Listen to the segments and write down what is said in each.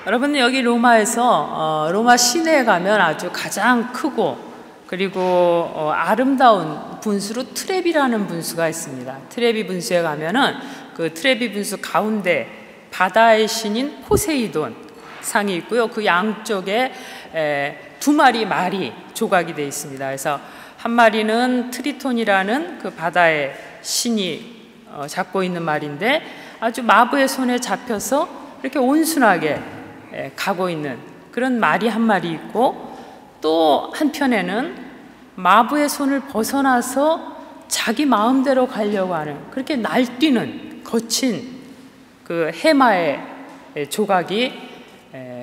여러분, 여기 로마에서 로마 시내에 가면 아주 가장 크고 그리고 아름다운 분수로 트레비라는 분수가 있습니다. 트레비 분수에 가면은 그 트레비 분수 가운데 바다의 신인 포세이돈 상이 있고요. 그 양쪽에 두 마리 말이 조각이 되어 있습니다. 그래서 한 마리는 트리톤이라는 그 바다의 신이 잡고 있는 말인데 아주 마부의 손에 잡혀서 이렇게 온순하게 가고 있는 그런 말이 한 마리 있고, 또 한편에는 마부의 손을 벗어나서 자기 마음대로 가려고 하는 그렇게 날뛰는 거친 그 해마의 조각이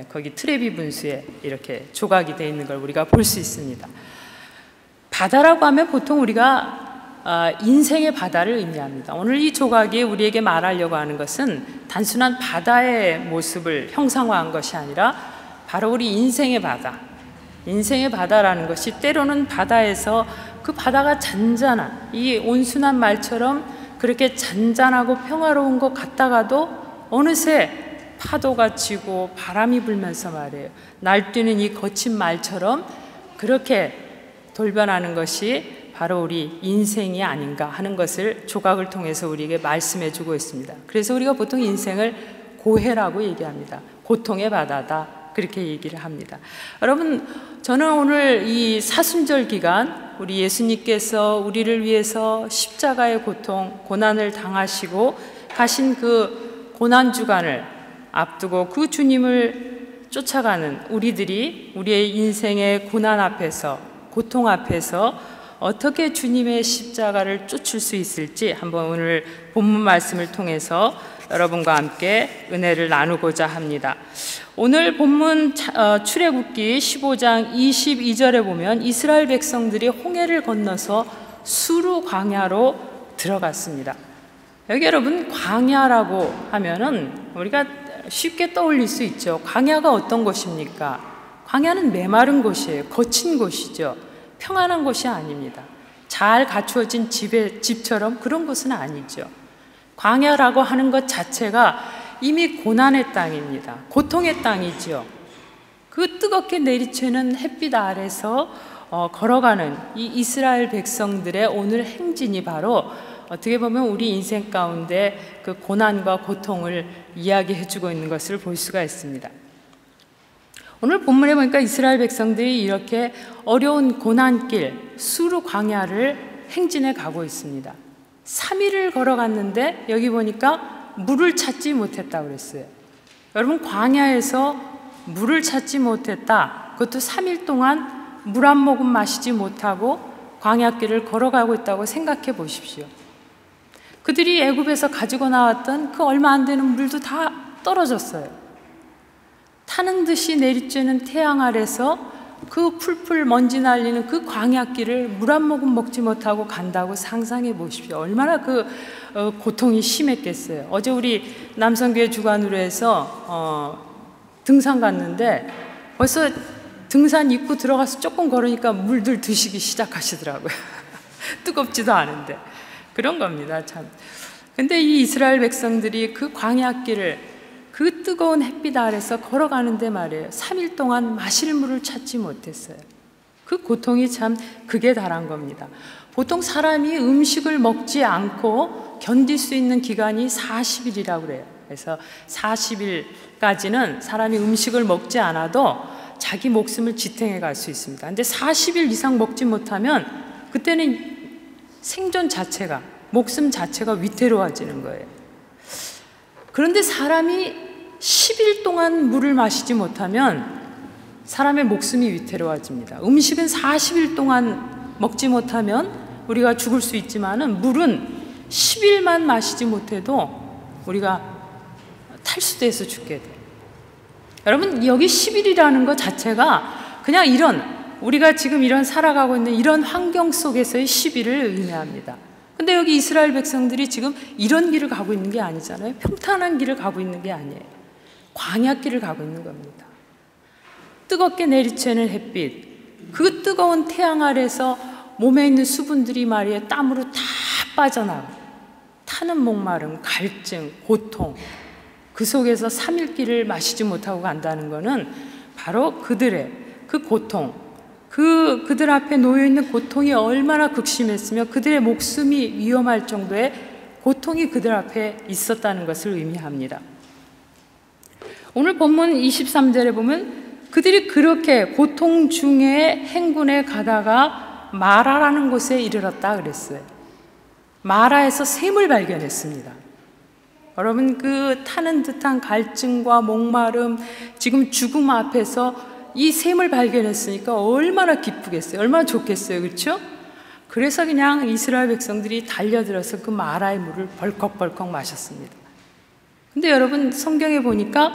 거기 트레비 분수에 이렇게 조각이 되어 있는 걸 우리가 볼 수 있습니다. 바다라고 하면 보통 우리가 인생의 바다를 의미합니다. 오늘 이 조각이 우리에게 말하려고 하는 것은 단순한 바다의 모습을 형상화한 것이 아니라 바로 우리 인생의 바다, 인생의 바다라는 것이 때로는 바다에서 그 바다가 잔잔한 이 온순한 말처럼 그렇게 잔잔하고 평화로운 것 같다가도 어느새 파도가 치고 바람이 불면서 말이에요, 날뛰는 이 거친 말처럼 그렇게 돌변하는 것이 바로 우리 인생이 아닌가 하는 것을 조각을 통해서 우리에게 말씀해 주고 있습니다. 그래서 우리가 보통 인생을 고해라고 얘기합니다. 고통의 바다다, 그렇게 얘기를 합니다. 여러분, 저는 오늘 이 사순절 기간 우리 예수님께서 우리를 위해서 십자가의 고통, 고난을 당하시고 가신 그 고난 주간을 앞두고 그 주님을 쫓아가는 우리들이 우리의 인생의 고난 앞에서, 고통 앞에서 어떻게 주님의 십자가를 쫓을 수 있을지 한번 오늘 본문 말씀을 통해서 여러분과 함께 은혜를 나누고자 합니다. 오늘 본문 출애굽기 15장 22절에 보면 이스라엘 백성들이 홍해를 건너서 수르 광야로 들어갔습니다. 여기 여러분, 광야라고 하면은 우리가 쉽게 떠올릴 수 있죠. 광야가 어떤 곳입니까? 광야는 메마른 곳이에요. 거친 곳이죠. 평안한 곳이 아닙니다. 잘 갖추어진 집처럼 그런 곳은 아니죠. 광야라고 하는 것 자체가 이미 고난의 땅입니다. 고통의 땅이죠. 그 뜨겁게 내리쬐는 햇빛 아래서 걸어가는 이 이스라엘 백성들의 오늘 행진이 바로 어떻게 보면 우리 인생 가운데 그 고난과 고통을 이야기해주고 있는 것을 볼 수가 있습니다. 오늘 본문에 보니까 이스라엘 백성들이 이렇게 어려운 고난길 수르 광야를 행진해 가고 있습니다. 3일을 걸어갔는데 여기 보니까 물을 찾지 못했다고 그랬어요. 여러분, 광야에서 물을 찾지 못했다, 그것도 3일 동안 물 한 모금 마시지 못하고 광야길을 걸어가고 있다고 생각해 보십시오. 그들이 애굽에서 가지고 나왔던 그 얼마 안 되는 물도 다 떨어졌어요. 타는 듯이 내리쬐는 태양 아래서 그 풀풀 먼지 날리는 그 광야길을 물 한 모금 먹지 못하고 간다고 상상해 보십시오. 얼마나 그 고통이 심했겠어요. 어제 우리 남성교회 주관으로 해서 등산 갔는데 벌써 등산 입구 들어가서 조금 걸으니까 물들 드시기 시작하시더라고요. 뜨겁지도 않은데. 그런 겁니다, 참. 근데 이 이스라엘 백성들이 그 광야길을 그 뜨거운 햇빛 아래서 걸어가는데 말이에요, 3일 동안 마실 물을 찾지 못했어요. 그 고통이 참 극에 달한 겁니다. 보통 사람이 음식을 먹지 않고 견딜 수 있는 기간이 40일이라고 그래요. 그래서 40일까지는 사람이 음식을 먹지 않아도 자기 목숨을 지탱해 갈 수 있습니다. 근데 40일 이상 먹지 못하면 그때는 생존 자체가, 목숨 자체가 위태로워지는 거예요. 그런데 사람이 10일 동안 물을 마시지 못하면 사람의 목숨이 위태로워집니다. 음식은 40일 동안 먹지 못하면 우리가 죽을 수 있지만은 물은 10일만 마시지 못해도 우리가 탈수돼서 죽게 돼요. 여러분, 여기 10일이라는 것 자체가 그냥 이런, 우리가 지금 이런 살아가고 있는 이런 환경 속에서의 10일을 의미합니다. 근데 여기 이스라엘 백성들이 지금 이런 길을 가고 있는 게 아니잖아요. 평탄한 길을 가고 있는 게 아니에요. 광야길을 가고 있는 겁니다. 뜨겁게 내리쬐는 햇빛, 그 뜨거운 태양 아래서 몸에 있는 수분들이 말이에요, 땀으로 다 빠져나가고 타는 목마름, 갈증, 고통, 그 속에서 3일길을 마시지 못하고 간다는 것은 바로 그들의 그 고통, 그들 앞에 놓여있는 고통이 얼마나 극심했으며 그들의 목숨이 위험할 정도의 고통이 그들 앞에 있었다는 것을 의미합니다. 오늘 본문 23절에 보면 그들이 그렇게 고통 중에 행군에 가다가 마라라는 곳에 이르렀다 그랬어요. 마라에서 샘을 발견했습니다. 여러분, 그 타는 듯한 갈증과 목마름, 지금 죽음 앞에서 이 샘을 발견했으니까 얼마나 기쁘겠어요. 얼마나 좋겠어요. 그렇죠? 그래서 그냥 이스라엘 백성들이 달려들어서 그 마라의 물을 벌컥벌컥 마셨습니다. 근데 여러분, 성경에 보니까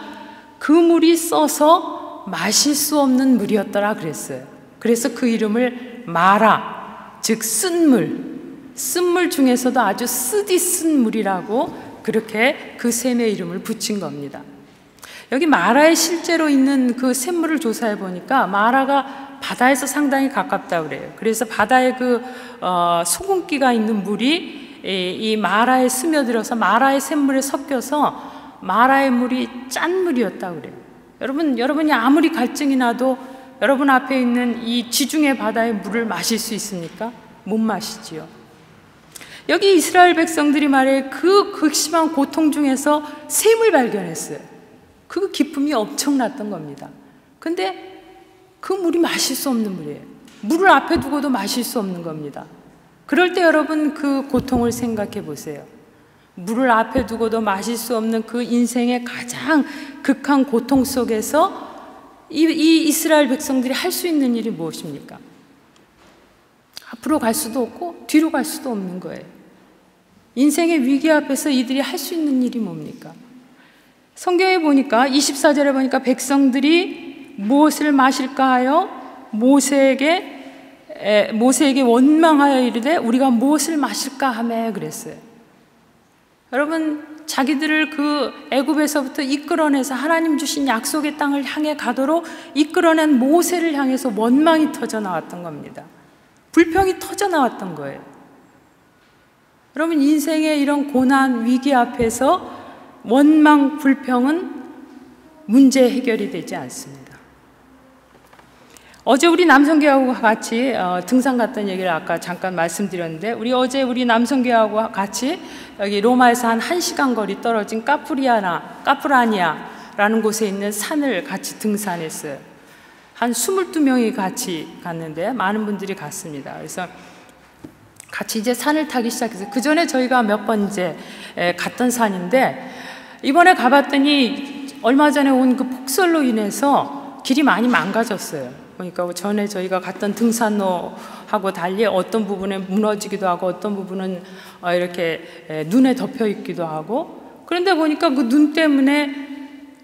그 물이 써서 마실 수 없는 물이었더라 그랬어요. 그래서 그 이름을 마라, 즉 쓴물 중에서도 아주 쓰디 쓴 물이라고 그렇게 그 샘의 이름을 붙인 겁니다. 여기 마라에 실제로 있는 그 샘물을 조사해 보니까 마라가 바다에서 상당히 가깝다고 그래요. 그래서 바다에 그 소금기가 있는 물이 이 마라에 스며들어서 마라의 샘물에 섞여서 마라의 물이 짠 물이었다고 그래요. 여러분이 아무리 갈증이 나도 여러분 앞에 있는 이 지중해 바다의 물을 마실 수 있습니까? 못 마시지요. 여기 이스라엘 백성들이 말해 그 극심한 고통 중에서 샘을 발견했어요. 그 기쁨이 엄청났던 겁니다. 근데 그 물이 마실 수 없는 물이에요. 물을 앞에 두고도 마실 수 없는 겁니다. 그럴 때 여러분 그 고통을 생각해 보세요. 물을 앞에 두고도 마실 수 없는 그 인생의 가장 극한 고통 속에서 이 이스라엘 백성들이 할 수 있는 일이 무엇입니까? 앞으로 갈 수도 없고 뒤로 갈 수도 없는 거예요. 인생의 위기 앞에서 이들이 할 수 있는 일이 뭡니까? 성경에 보니까 24절에 보니까 백성들이 무엇을 마실까 하여 모세에게 원망하여 이르되 우리가 무엇을 마실까 하매 그랬어요. 여러분, 자기들을 그 애굽에서부터 이끌어내서 하나님 주신 약속의 땅을 향해 가도록 이끌어낸 모세를 향해서 원망이 터져 나왔던 겁니다. 불평이 터져 나왔던 거예요. 여러분, 인생의 이런 고난, 위기 앞에서 원망, 불평은 문제 해결이 되지 않습니다. 어제 우리 남성교회하고 같이 등산 갔던 얘기를 아까 잠깐 말씀드렸는데 어제 우리 남성교회하고 같이 여기 로마에서 한 1시간 거리 떨어진 카프라니아라는 곳에 있는 산을 같이 등산했어요. 한 22명이 같이 갔는데 많은 분들이 갔습니다. 그래서 같이 이제 산을 타기 시작했어요. 그 전에 저희가 몇 번 이제 갔던 산인데 이번에 가봤더니 얼마 전에 온 그 폭설로 인해서 길이 많이 망가졌어요. 그러니까 전에 저희가 갔던 등산로하고 달리 어떤 부분에 무너지기도 하고 어떤 부분은 이렇게 눈에 덮여 있기도 하고, 그런데 보니까 그 눈 때문에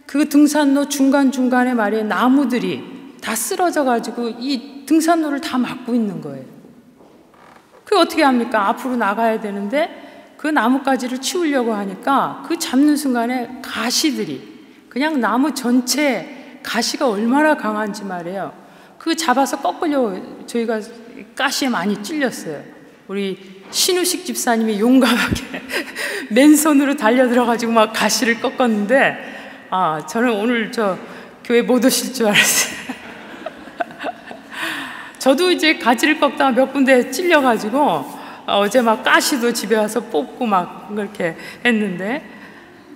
그 등산로 중간중간에 말이에요, 나무들이 다 쓰러져 가지고 이 등산로를 다 막고 있는 거예요. 그게 어떻게 합니까? 앞으로 나가야 되는데 그 나뭇가지를 치우려고 하니까 그 잡는 순간에 가시들이 그냥 나무 전체에 가시가 얼마나 강한지 말이에요. 그 잡아서 꺾으려고 저희가 가시에 많이 찔렸어요. 우리 신우식 집사님이 용감하게 맨손으로 달려들어가지고 막 가시를 꺾었는데 저는 오늘 저 교회 못 오실 줄 알았어요. 저도 이제 가지를 꺾다가 몇 군데 찔려가지고 어제 막 가시도 집에 와서 뽑고 막 그렇게 했는데,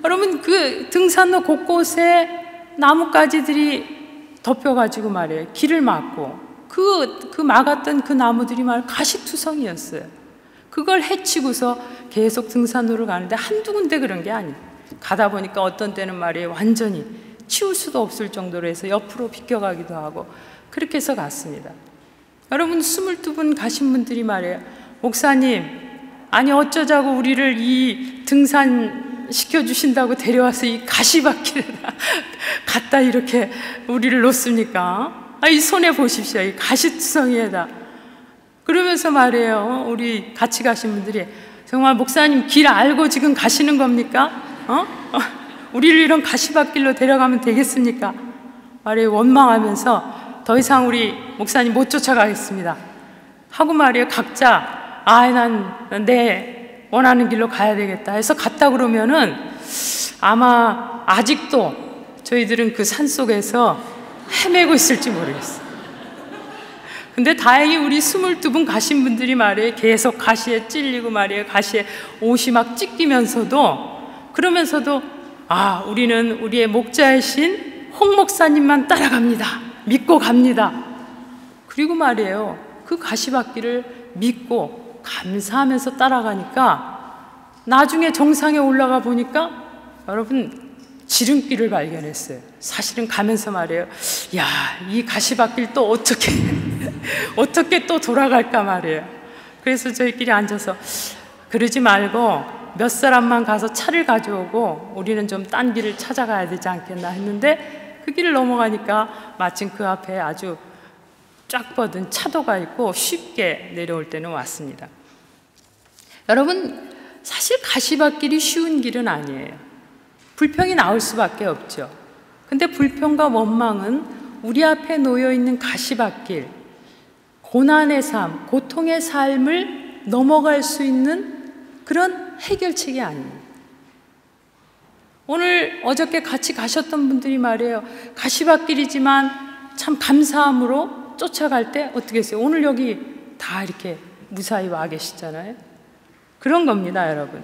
여러분 그 등산로 곳곳에 나뭇가지들이 덮여가지고 말이에요, 길을 막고 그 막았던 그 나무들이 말 가시투성이었어요. 그걸 헤치고서 계속 등산로를 가는데 한두 군데 그런 게 아니에요. 가다 보니까 어떤 때는 말이에요, 완전히 치울 수도 없을 정도로 해서 옆으로 비껴가기도 하고 그렇게 해서 갔습니다. 여러분 22분 가신 분들이 말이에요, 목사님 아니 어쩌자고 우리를 이 등산 시켜주신다고 데려와서 이 가시밭길에다 갖다 이렇게 우리를 놓습니까? 이 손에 보십시오, 이 가시투성이에다. 그러면서 말이에요, 우리 같이 가신 분들이 정말 목사님 길 알고 지금 가시는 겁니까? 우리를 이런 가시밭길로 데려가면 되겠습니까? 말이에요, 원망하면서 더 이상 우리 목사님 못 쫓아가겠습니다 하고 말이에요, 각자 난 내 원하는 길로 가야 되겠다 해서 갔다 그러면은 아마 아직도 저희들은 그 산속에서 헤매고 있을지 모르겠어요. 근데 다행히 우리 22분 가신 분들이 말이에요, 계속 가시에 찔리고 말이에요, 가시에 옷이 막 찢기면서도, 그러면서도 우리는 우리의 목자이신 홍 목사님만 따라갑니다, 믿고 갑니다. 그리고 말이에요, 그 가시밭길을 믿고 감사하면서 따라가니까 나중에 정상에 올라가 보니까 여러분 지름길을 발견했어요. 사실은 가면서 말이에요, 야, 이 가시밭길 또 어떻게 어떻게 또 돌아갈까 말이에요. 그래서 저희끼리 앉아서 그러지 말고 몇 사람만 가서 차를 가져오고 우리는 좀 딴 길을 찾아가야 되지 않겠나 했는데, 그 길을 넘어가니까 마침 그 앞에 아주 쫙 뻗은 차도가 있고 쉽게 내려올 때는 왔습니다. 여러분, 사실 가시밭길이 쉬운 길은 아니에요. 불평이 나올 수밖에 없죠. 근데 불평과 원망은 우리 앞에 놓여 있는 가시밭길, 고난의 삶, 고통의 삶을 넘어갈 수 있는 그런 해결책이 아닙니다. 오늘 어저께 같이 가셨던 분들이 말이에요, 가시밭길이지만 참 감사함으로 쫓아갈 때 어떻게 했어요? 오늘 여기 다 이렇게 무사히 와 계시잖아요. 그런 겁니다, 여러분.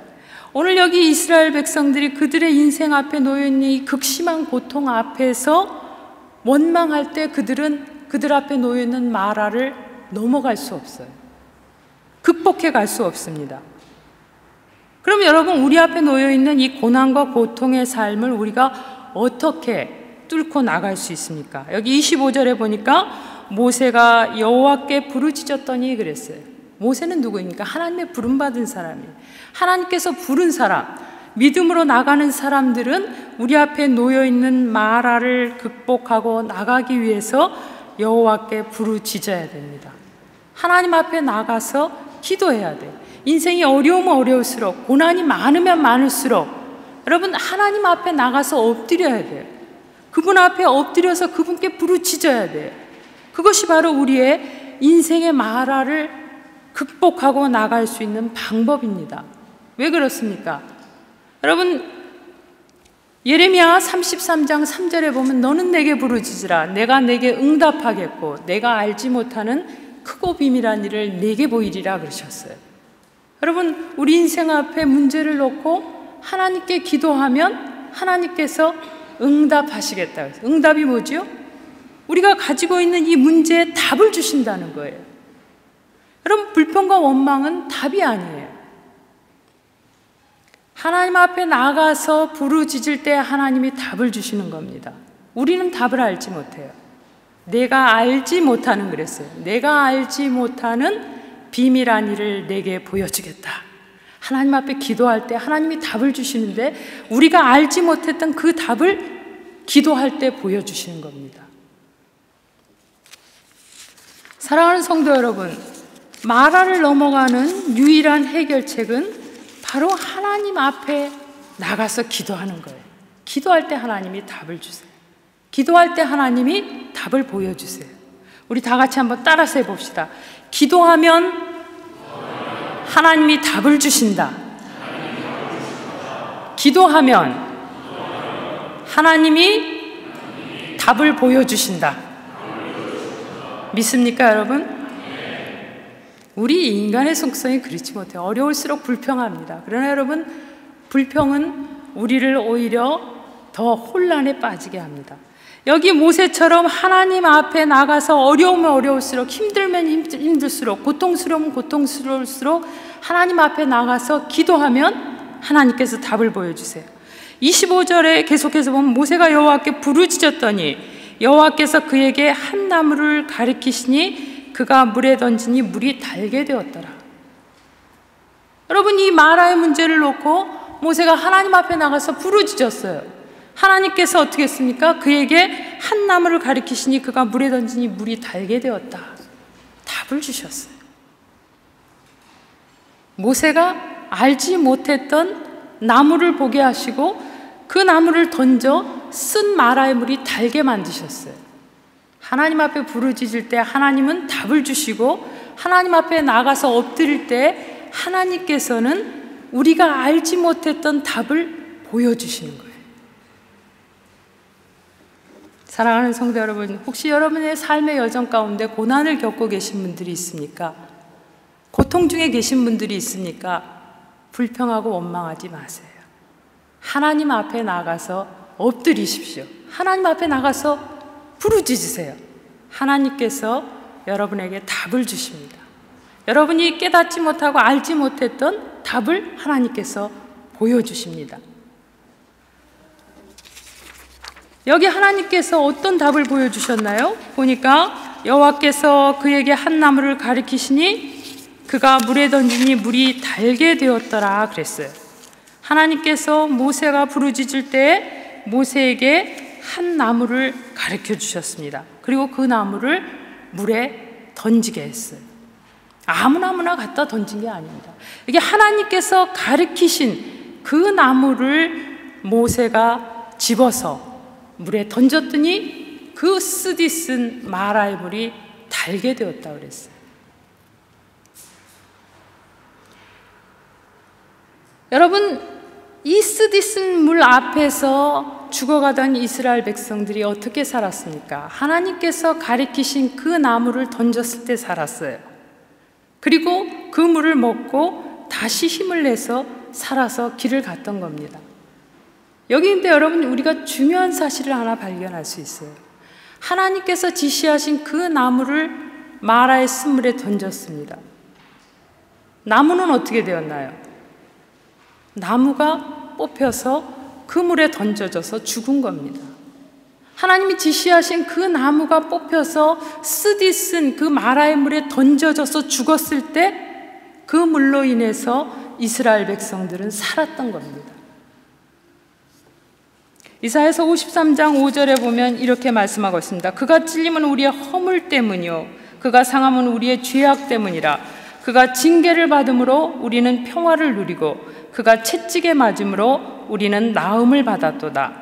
오늘 여기 이스라엘 백성들이 그들의 인생 앞에 놓여있는 이 극심한 고통 앞에서 원망할 때 그들은 그들 앞에 놓여있는 마라를 넘어갈 수 없어요. 극복해 갈 수 없습니다. 그럼 여러분, 우리 앞에 놓여있는 이 고난과 고통의 삶을 우리가 어떻게 뚫고 나갈 수 있습니까? 여기 25절에 보니까 모세가 여호와께 부르짖었더니 그랬어요. 모세는 누구입니까? 하나님의 부름받은 사람이에요. 하나님께서 부른 사람, 믿음으로 나가는 사람들은 우리 앞에 놓여있는 마라를 극복하고 나가기 위해서 여호와께 부르짖어야 됩니다. 하나님 앞에 나가서 기도해야 돼요. 인생이 어려우면 어려울수록, 고난이 많으면 많을수록 여러분, 하나님 앞에 나가서 엎드려야 돼요. 그분 앞에 엎드려서 그분께 부르짖어야 돼요. 그것이 바로 우리의 인생의 마라를 극복하고 나갈 수 있는 방법입니다. 왜 그렇습니까? 여러분, 예레미야 33장 3절에 보면 너는 내게 부르짖으라 내가 내게 응답하겠고 내가 알지 못하는 크고 비밀한 일을 내게 보이리라 그러셨어요. 여러분, 우리 인생 앞에 문제를 놓고 하나님께 기도하면 하나님께서 응답하시겠다. 응답이 뭐죠? 우리가 가지고 있는 이 문제에 답을 주신다는 거예요. 여러분, 불평과 원망은 답이 아니에요. 하나님 앞에 나가서 부르짖을 때 하나님이 답을 주시는 겁니다. 우리는 답을 알지 못해요. 내가 알지 못하는, 그랬어요. 내가 알지 못하는 비밀한 일을 내게 보여주겠다. 하나님 앞에 기도할 때 하나님이 답을 주시는데 우리가 알지 못했던 그 답을 기도할 때 보여주시는 겁니다. 사랑하는 성도 여러분, 마라를 넘어가는 유일한 해결책은 바로 하나님 앞에 나가서 기도하는 거예요. 기도할 때 하나님이 답을 주세요. 기도할 때 하나님이 답을 보여주세요. 우리 다 같이 한번 따라서 해봅시다. 기도하면 하나님이 답을 주신다. 기도하면 하나님이 답을 보여주신다. 믿습니까, 여러분? 우리 인간의 속성이 그렇지 못해요. 어려울수록 불평합니다. 그러나 여러분, 불평은 우리를 오히려 더 혼란에 빠지게 합니다. 여기 모세처럼 하나님 앞에 나가서 어려우면 어려울수록, 힘들면 힘들수록, 고통스러우면 고통스러울수록 하나님 앞에 나가서 기도하면 하나님께서 답을 보여주세요. 25절에 계속해서 보면 모세가 여호와께 부르짖었더니 여호와께서 그에게 한 나무를 가리키시니 그가 물에 던지니 물이 달게 되었더라. 여러분, 이 마라의 문제를 놓고 모세가 하나님 앞에 나가서 부르짖었어요. 하나님께서 어떻게 했습니까? 그에게 한 나무를 가리키시니 그가 물에 던지니 물이 달게 되었다. 답을 주셨어요. 모세가 알지 못했던 나무를 보게 하시고 그 나무를 던져 쓴 마라의 물이 달게 만드셨어요. 하나님 앞에 부르짖을 때 하나님은 답을 주시고 하나님 앞에 나가서 엎드릴 때 하나님께서는 우리가 알지 못했던 답을 보여주시는 거예요. 사랑하는 성도 여러분, 혹시 여러분의 삶의 여정 가운데 고난을 겪고 계신 분들이 있습니까? 고통 중에 계신 분들이 있습니까? 불평하고 원망하지 마세요. 하나님 앞에 나가서 엎드리십시오. 하나님 앞에 나가서 부르짖으세요. 하나님께서 여러분에게 답을 주십니다. 여러분이 깨닫지 못하고 알지 못했던 답을 하나님께서 보여주십니다. 여기 하나님께서 어떤 답을 보여주셨나요? 보니까 여호와께서 그에게 한 나무를 가리키시니 그가 물에 던지니 물이 달게 되었더라 그랬어요. 하나님께서 모세가 부르짖을 때 모세에게 한 나무를 가르쳐 주셨습니다. 그리고 그 나무를 물에 던지게 했어요. 아무나 갖다 던진 게 아닙니다. 이게 하나님께서 가르치신 그 나무를 모세가 집어서 물에 던졌더니 그 쓰디쓴 마라의 물이 달게 되었다고 그랬어요. 여러분, 이 쓰디쓴 물 앞에서 죽어가던 이스라엘 백성들이 어떻게 살았습니까? 하나님께서 가리키신 그 나무를 던졌을 때 살았어요. 그리고 그 물을 먹고 다시 힘을 내서 살아서 길을 갔던 겁니다. 여기인데 여러분, 우리가 중요한 사실을 하나 발견할 수 있어요. 하나님께서 지시하신 그 나무를 마라의 쓴물에 던졌습니다. 나무는 어떻게 되었나요? 나무가 뽑혀서 그 물에 던져져서 죽은 겁니다. 하나님이 지시하신 그 나무가 뽑혀서 쓰디쓴 그 마라의 물에 던져져서 죽었을 때 그 물로 인해서 이스라엘 백성들은 살았던 겁니다. 이사야서 53장 5절에 보면 이렇게 말씀하고 있습니다. 그가 찔림은 우리의 허물 때문이요 그가 상함은 우리의 죄악 때문이라. 그가 징계를 받음으로 우리는 평화를 누리고 그가 채찍에 맞음으로 우리는 나음을 받았도다.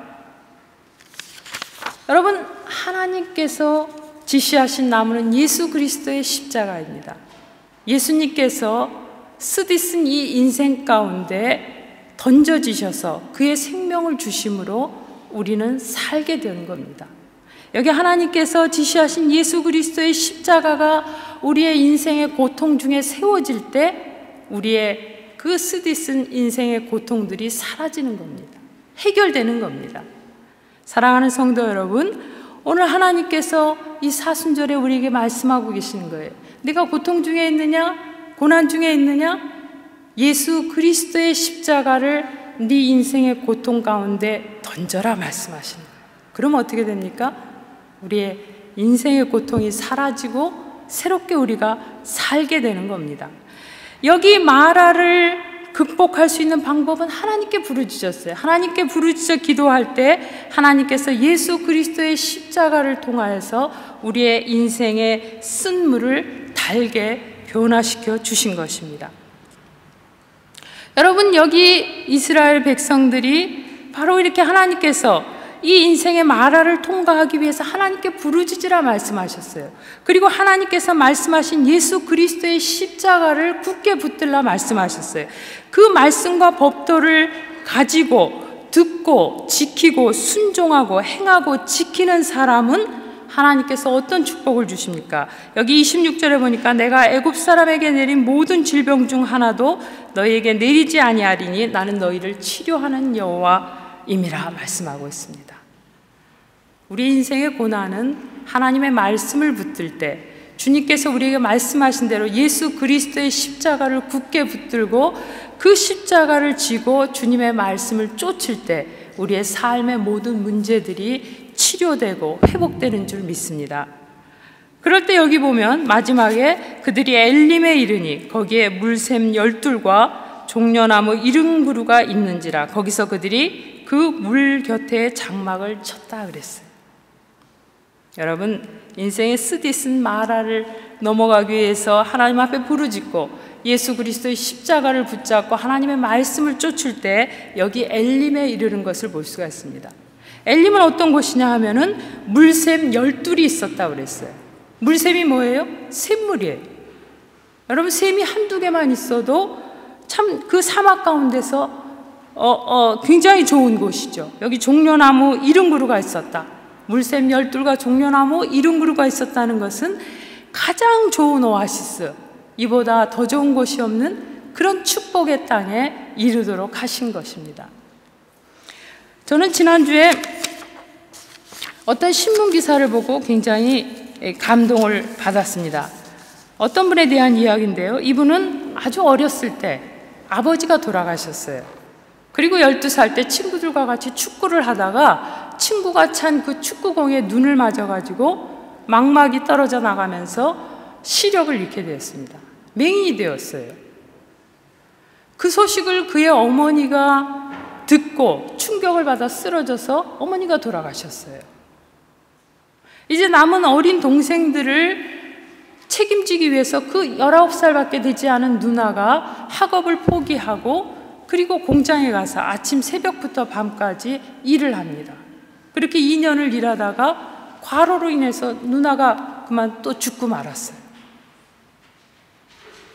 여러분, 하나님께서 지시하신 나무는 예수 그리스도의 십자가입니다. 예수님께서 쓰디쓴 이 인생 가운데 던져지셔서 그의 생명을 주심으로 우리는 살게 되는 겁니다. 여기 하나님께서 지시하신 예수 그리스도의 십자가가 우리의 인생의 고통 중에 세워질 때 우리의 그 쓰디쓴 인생의 고통들이 사라지는 겁니다. 해결되는 겁니다. 사랑하는 성도 여러분, 오늘 하나님께서 이 사순절에 우리에게 말씀하고 계시는 거예요. 네가 고통 중에 있느냐? 고난 중에 있느냐? 예수 그리스도의 십자가를 네 인생의 고통 가운데 던져라 말씀하시는 거예요. 그럼 어떻게 됩니까? 우리의 인생의 고통이 사라지고 새롭게 우리가 살게 되는 겁니다. 여기 마라를 극복할 수 있는 방법은 하나님께 부르짖었어요. 하나님께 부르짖어 기도할 때 하나님께서 예수 그리스도의 십자가를 통하여서 우리의 인생의 쓴물을 달게 변화시켜 주신 것입니다. 여러분, 여기 이스라엘 백성들이 바로 이렇게 하나님께서 이 인생의 마라를 통과하기 위해서 하나님께 부르짖으라 말씀하셨어요. 그리고 하나님께서 말씀하신 예수 그리스도의 십자가를 굳게 붙들라 말씀하셨어요. 그 말씀과 법도를 가지고 듣고 지키고 순종하고 행하고 지키는 사람은 하나님께서 어떤 축복을 주십니까? 여기 26절에 보니까 내가 애굽 사람에게 내린 모든 질병 중 하나도 너희에게 내리지 아니하리니 나는 너희를 치료하는 여호와임이라 말씀하고 있습니다. 우리 인생의 고난은 하나님의 말씀을 붙들 때 주님께서 우리에게 말씀하신 대로 예수 그리스도의 십자가를 굳게 붙들고 그 십자가를 지고 주님의 말씀을 쫓을 때 우리의 삶의 모든 문제들이 치료되고 회복되는 줄 믿습니다. 그럴 때 여기 보면 마지막에 그들이 엘림에 이르니 거기에 물샘 12과 종려나무 70그루가 있는지라. 거기서 그들이 그 물 곁에 장막을 쳤다 그랬어요. 여러분, 인생의 쓰디쓴 마라를 넘어가기 위해서 하나님 앞에 부르짖고 예수 그리스도의 십자가를 붙잡고 하나님의 말씀을 쫓을 때 여기 엘림에 이르는 것을 볼 수가 있습니다. 엘림은 어떤 곳이냐 하면은 물샘 12이 있었다고 그랬어요. 물샘이 뭐예요? 샘물이에요. 여러분, 샘이 한두 개만 있어도 참 그 사막 가운데서 굉장히 좋은 곳이죠. 여기 종려나무 70그루가 있었다. 물샘 12과 종려나무 70그루가 있었다는 것은 가장 좋은 오아시스, 이보다 더 좋은 곳이 없는 그런 축복의 땅에 이르도록 하신 것입니다. 저는 지난주에 어떤 신문 기사를 보고 굉장히 감동을 받았습니다. 어떤 분에 대한 이야기인데요. 이분은 아주 어렸을 때 아버지가 돌아가셨어요. 그리고 12살 때 친구들과 같이 축구를 하다가 친구가 찬 그 축구공에 눈을 맞아가지고 망막이 떨어져 나가면서 시력을 잃게 되었습니다. 맹인이 되었어요. 그 소식을 그의 어머니가 듣고 충격을 받아 쓰러져서 어머니가 돌아가셨어요. 이제 남은 어린 동생들을 책임지기 위해서 그 19살밖에 되지 않은 누나가 학업을 포기하고 그리고 공장에 가서 아침 새벽부터 밤까지 일을 합니다. 그렇게 2년을 일하다가 과로로 인해서 누나가 그만 또 죽고 말았어요.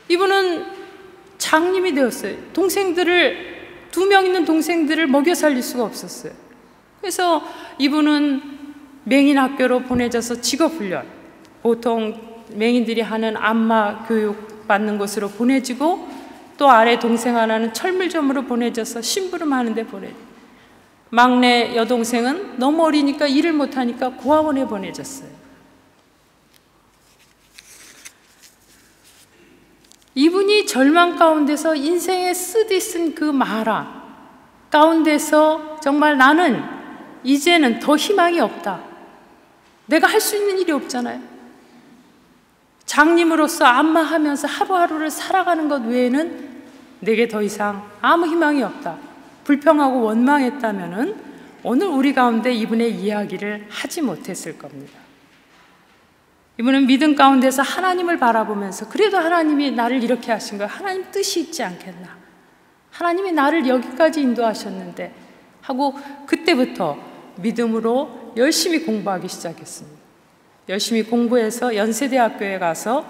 이분은 장님이 되었어요. 동생들을 2명 있는 동생들을 먹여 살릴 수가 없었어요. 그래서 이분은 맹인 학교로 보내져서 직업훈련, 보통 맹인들이 하는 안마 교육 받는 곳으로 보내지고 또 아래 동생 하나는 철물점으로 보내져서 심부름 하는데 막내 여동생은 너무 어리니까 일을 못하니까 고아원에 보내졌어요. 이분이 절망 가운데서 인생의 쓰디 쓴 그 마라 가운데서 정말 나는 이제는 더 희망이 없다. 내가 할 수 있는 일이 없잖아요. 장님으로서 안마하면서 하루하루를 살아가는 것 외에는 내게 더 이상 아무 희망이 없다. 불평하고 원망했다면은 오늘 우리 가운데 이분의 이야기를 하지 못했을 겁니다. 이분은 믿음 가운데서 하나님을 바라보면서 그래도 하나님이 나를 이렇게 하신 거야. 하나님 뜻이 있지 않겠나. 하나님이 나를 여기까지 인도하셨는데 하고 그때부터 믿음으로 열심히 공부하기 시작했습니다. 열심히 공부해서 연세대학교에 가서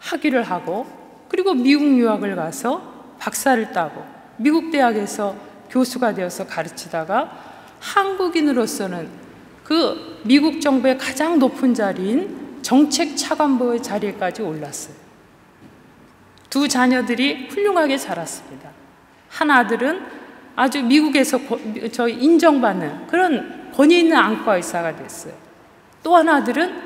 학위를 하고 그리고 미국 유학을 가서 박사를 따고 미국 대학에서 교수가 되어서 가르치다가 한국인으로서는 그 미국 정부의 가장 높은 자리인 정책 차관보의 자리에까지 올랐어요. 2 자녀들이 훌륭하게 자랐습니다. 한 아들은 아주 미국에서 인정받는 그런 권위 있는 안과 의사가 됐어요. 또 한 아들은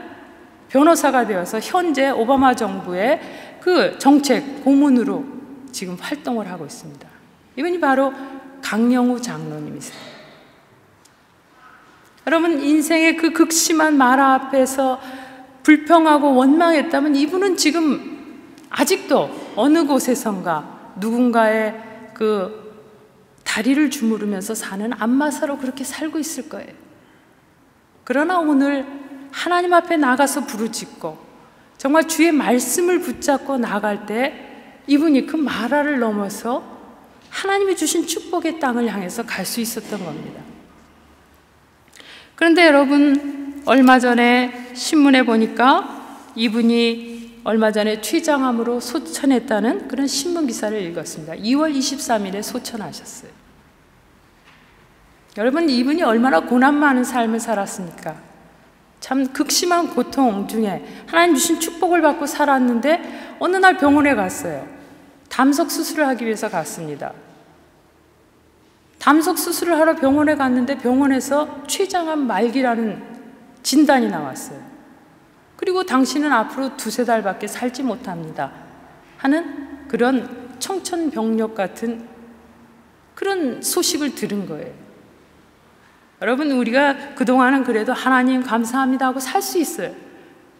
변호사가 되어서 현재 오바마 정부의 그 정책 고문으로 지금 활동을 하고 있습니다. 이분이 바로 강영우 장로님이세요. 여러분, 인생의 그 극심한 마라 앞에서 불평하고 원망했다면 이분은 지금 아직도 어느 곳에선가 누군가의 그 다리를 주무르면서 사는 안마사로 그렇게 살고 있을 거예요. 그러나 오늘 하나님 앞에 나가서 부르짖고 정말 주의 말씀을 붙잡고 나갈 때 이분이 그 마라를 넘어서 하나님이 주신 축복의 땅을 향해서 갈 수 있었던 겁니다. 그런데 여러분, 얼마 전에 신문에 보니까 이분이 얼마 전에 췌장암으로 소천했다는 그런 신문 기사를 읽었습니다. 2월 23일에 소천하셨어요. 여러분, 이분이 얼마나 고난 많은 삶을 살았습니까? 참 극심한 고통 중에 하나님 주신 축복을 받고 살았는데 어느 날 병원에 갔어요. 담석 수술을 하기 위해서 갔습니다. 담석 수술을 하러 병원에 갔는데 병원에서 췌장암 말기라는 진단이 나왔어요. 그리고 당신은 앞으로 2-3달밖에 살지 못합니다 하는 그런 청천벽력 같은 그런 소식을 들은 거예요. 여러분, 우리가 그동안은 그래도 하나님 감사합니다 하고 살 수 있어요.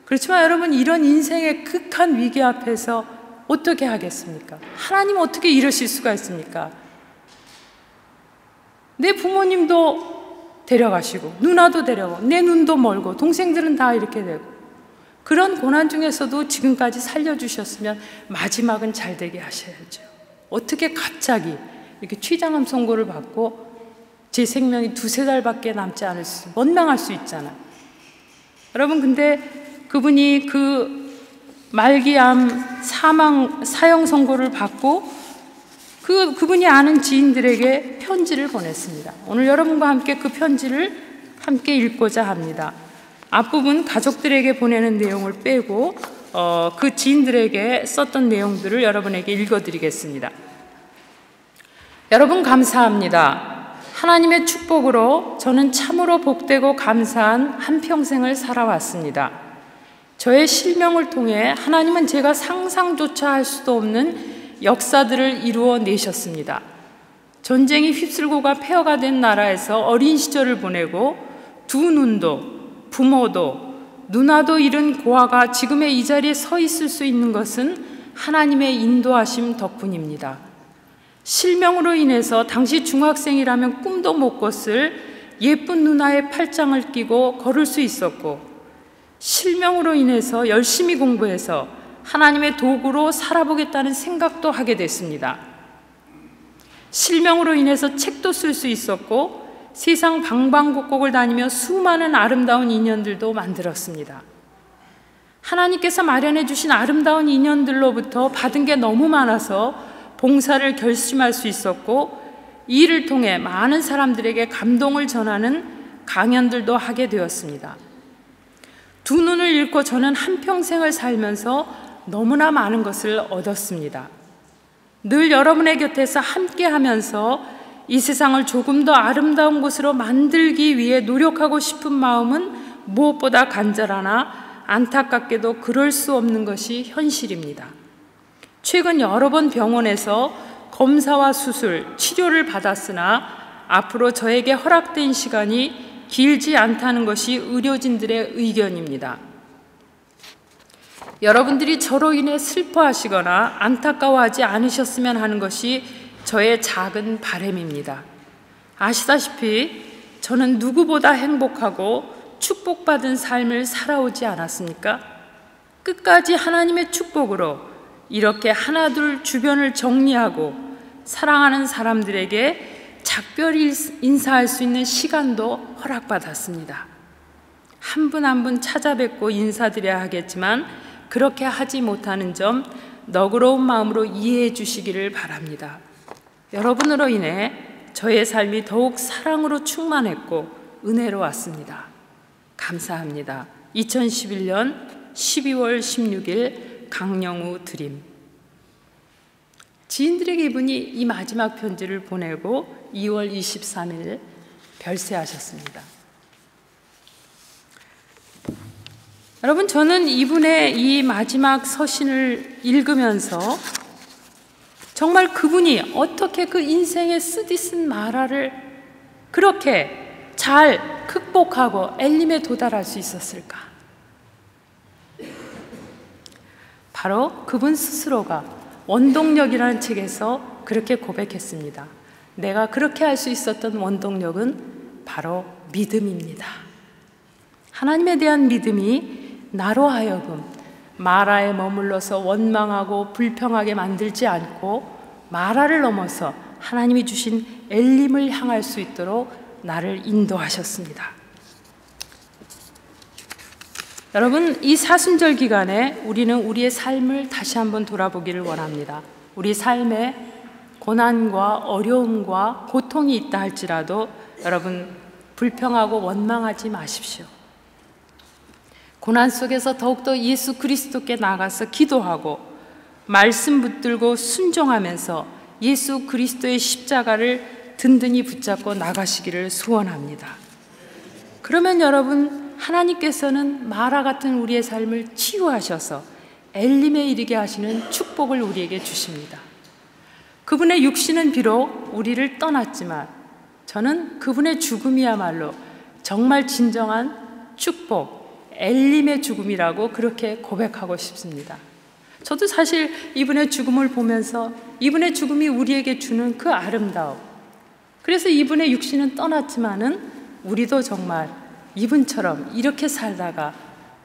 그렇지만 여러분, 이런 인생의 극한 위기 앞에서 어떻게 하겠습니까? 하나님 어떻게 이러실 수가 있습니까? 내 부모님도 데려가시고 누나도 데려가고 내 눈도 멀고 동생들은 다 이렇게 되고 그런 고난 중에서도 지금까지 살려주셨으면 마지막은 잘 되게 하셔야죠. 어떻게 갑자기 이렇게 췌장암 선고를 받고 제 생명이 2-3달밖에 남지 않을 수, 원망할 수 있잖아요. 여러분, 근데 그분이 그 말기암 사형 선고를 받고 그분이 아는 지인들에게 편지를 보냈습니다. 오늘 여러분과 함께 그 편지를 함께 읽고자 합니다. 앞부분 가족들에게 보내는 내용을 빼고 그 지인들에게 썼던 내용들을 여러분에게 읽어드리겠습니다. 여러분 감사합니다. 하나님의 축복으로 저는 참으로 복되고 감사한 한평생을 살아왔습니다. 저의 실명을 통해 하나님은 제가 상상조차 할 수도 없는 역사들을 이루어 내셨습니다. 전쟁이 휩쓸고가 폐허가 된 나라에서 어린 시절을 보내고 두 눈도 부모도 누나도 잃은 고아가 지금의 이 자리에 서 있을 수 있는 것은 하나님의 인도하심 덕분입니다. 실명으로 인해서 당시 중학생이라면 꿈도 못 꿨을 예쁜 누나의 팔짱을 끼고 걸을 수 있었고, 실명으로 인해서 열심히 공부해서 하나님의 도구로 살아보겠다는 생각도 하게 됐습니다. 실명으로 인해서 책도 쓸 수 있었고 세상 방방곡곡을 다니며 수많은 아름다운 인연들도 만들었습니다. 하나님께서 마련해 주신 아름다운 인연들로부터 받은 게 너무 많아서 봉사를 결심할 수 있었고, 이 일을 통해 많은 사람들에게 감동을 전하는 강연들도 하게 되었습니다. 두 눈을 잃고 저는 한평생을 살면서 너무나 많은 것을 얻었습니다. 늘 여러분의 곁에서 함께 하면서 이 세상을 조금 더 아름다운 곳으로 만들기 위해 노력하고 싶은 마음은 무엇보다 간절하나 안타깝게도 그럴 수 없는 것이 현실입니다. 최근 여러 번 병원에서 검사와 수술, 치료를 받았으나 앞으로 저에게 허락된 시간이 길지 않다는 것이 의료진들의 의견입니다. 여러분들이 저로 인해 슬퍼하시거나 안타까워하지 않으셨으면 하는 것이 저의 작은 바람입니다. 아시다시피 저는 누구보다 행복하고 축복받은 삶을 살아오지 않았습니까? 끝까지 하나님의 축복으로 이렇게 하나둘 주변을 정리하고 사랑하는 사람들에게 작별히 인사할 수 있는 시간도 허락받았습니다. 한 분 한 분 찾아뵙고 인사드려야 하겠지만 그렇게 하지 못하는 점 너그러운 마음으로 이해해 주시기를 바랍니다. 여러분으로 인해 저의 삶이 더욱 사랑으로 충만했고 은혜로웠습니다. 감사합니다. 2011년 12월 16일 강영우 드림. 지인들에게 이분이 이 마지막 편지를 보내고 2월 23일 별세하셨습니다. 여러분, 저는 이분의 이 마지막 서신을 읽으면서 정말 그분이 어떻게 그 인생의 쓰디쓴 마라를 그렇게 잘 극복하고 엘림에 도달할 수 있었을까? 바로 그분 스스로가 원동력이라는 책에서 그렇게 고백했습니다. 내가 그렇게 할 수 있었던 원동력은 바로 믿음입니다. 하나님에 대한 믿음이 나로 하여금 마라에 머물러서 원망하고 불평하게 만들지 않고 마라를 넘어서 하나님이 주신 엘림을 향할 수 있도록 나를 인도하셨습니다. 여러분, 이 사순절 기간에 우리는 우리의 삶을 다시 한번 돌아보기를 원합니다. 우리 삶에 고난과 어려움과 고통이 있다 할지라도 여러분 불평하고 원망하지 마십시오. 고난 속에서 더욱더 예수 그리스도께 나가서 기도하고 말씀 붙들고 순종하면서 예수 그리스도의 십자가를 든든히 붙잡고 나가시기를 소원합니다. 그러면 여러분, 하나님께서는 마라 같은 우리의 삶을 치유하셔서 엘림에 이르게 하시는 축복을 우리에게 주십니다. 그분의 육신은 비록 우리를 떠났지만 저는 그분의 죽음이야말로 정말 진정한 축복, 엘림의 죽음이라고 그렇게 고백하고 싶습니다. 저도 사실 이분의 죽음을 보면서 이분의 죽음이 우리에게 주는 그 아름다움, 그래서 이분의 육신은 떠났지만은 우리도 정말 이분처럼 이렇게 살다가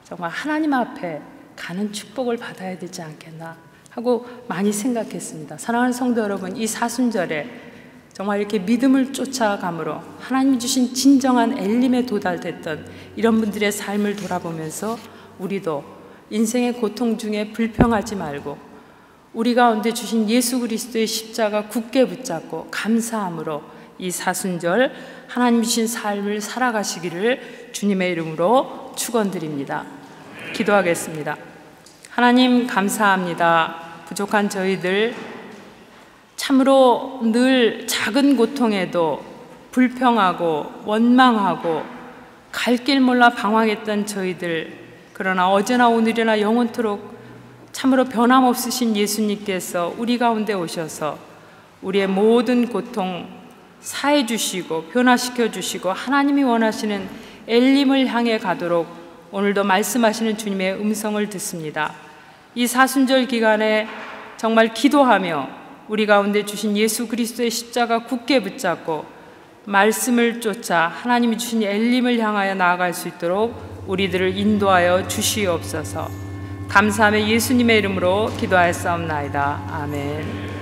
정말 하나님 앞에 가는 축복을 받아야 되지 않겠나 하고 많이 생각했습니다. 사랑하는 성도 여러분, 이 사순절에 정말 이렇게 믿음을 쫓아감으로 하나님이 주신 진정한 엘림에 도달됐던 이런 분들의 삶을 돌아보면서 우리도 인생의 고통 중에 불평하지 말고 우리 가운데 주신 예수 그리스도의 십자가 굳게 붙잡고 감사함으로 이 사순절 하나님 주신 삶을 살아가시기를 주님의 이름으로 축원드립니다. 기도하겠습니다. 하나님 감사합니다. 부족한 저희들 참으로 늘 작은 고통에도 불평하고 원망하고 갈 길 몰라 방황했던 저희들, 그러나 어제나 오늘이나 영원토록 참으로 변함없으신 예수님께서 우리 가운데 오셔서 우리의 모든 고통 사해 주시고 변화시켜 주시고 하나님이 원하시는 엘림을 향해 가도록 오늘도 말씀하시는 주님의 음성을 듣습니다. 이 사순절 기간에 정말 기도하며 우리 가운데 주신 예수 그리스도의 십자가 굳게 붙잡고 말씀을 쫓아 하나님이 주신 엘림을 향하여 나아갈 수 있도록 우리들을 인도하여 주시옵소서. 감사하며 예수님의 이름으로 기도하였사옵나이다. 아멘.